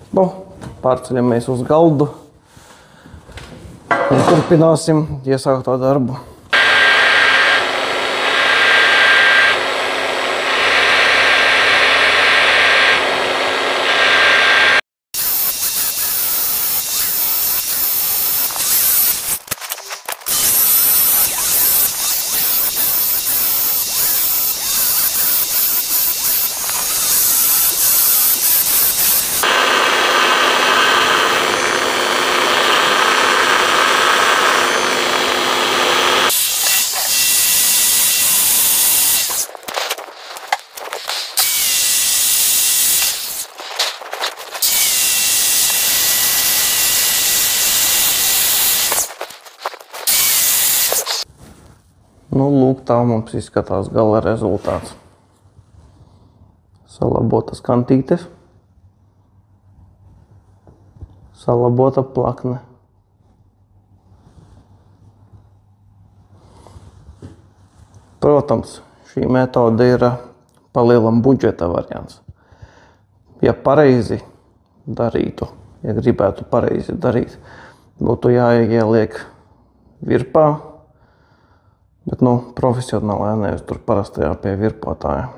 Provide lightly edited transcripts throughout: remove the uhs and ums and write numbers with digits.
Nu, pārceļamies uz galdu un turpināsim iesākto darbu. Nu, lūk, tā mums izskatās gala rezultāts. Salabotas kantītes, salabota plakne. Protams, šī metode ir palielam budžeta variants. Ja pareizi darītu, ja gribētu pareizi darīt, būtu jāieliek virpā, bet, profesionālajā nevis tur parastajā pie virpotāja.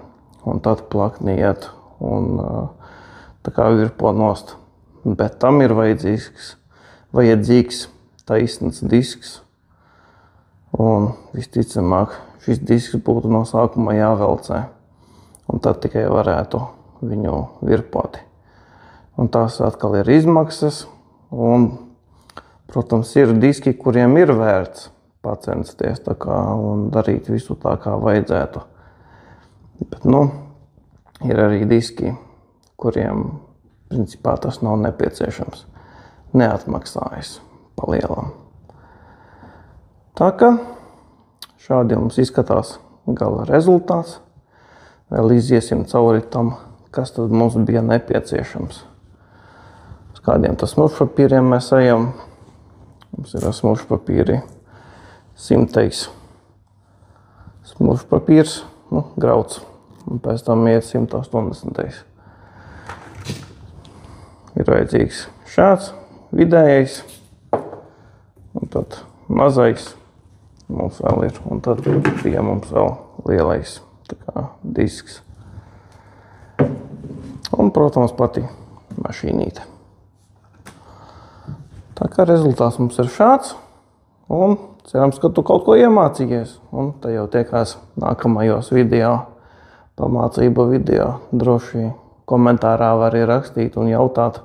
Un tad plakni iet un tā kā virpo nost. Bet tam ir vajadzīgs taisns disks. Un visticamāk, šis disks būtu no sākuma jāvelcē. Un tad tikai varētu viņu virpoti. Un tās atkal ir izmaksas. Un, protams, ir diski, kuriem ir vērts pacensties un darīt visu tā, kā vajadzētu. Bet, ir arī diski, kuriem, principā, tas nav nepieciešams. Neatmaksājas palielam. Tā kā šādi mums izskatās gala rezultāts. Vēl iziesim cauri tam, kas tad mums bija nepieciešams. Uz kādiem tas smurfpapīriem mēs ejam. Mums ir smurfpapīri 100. smurfpapīrs, grauds, un pēc tam iet 180. Ir vajadzīgs šāds vidējais, un tad mazais mums vēl ir, un tad bija mums vēl lielais disks. Un, protams, pati mašīnīte. Tā kā rezultāts mums ir šāds, un cerams, ka tu kaut ko iemācījies. Un te jau tiekās nākamajos video, pamācību video. Droši komentārā vari rakstīt un jautāt.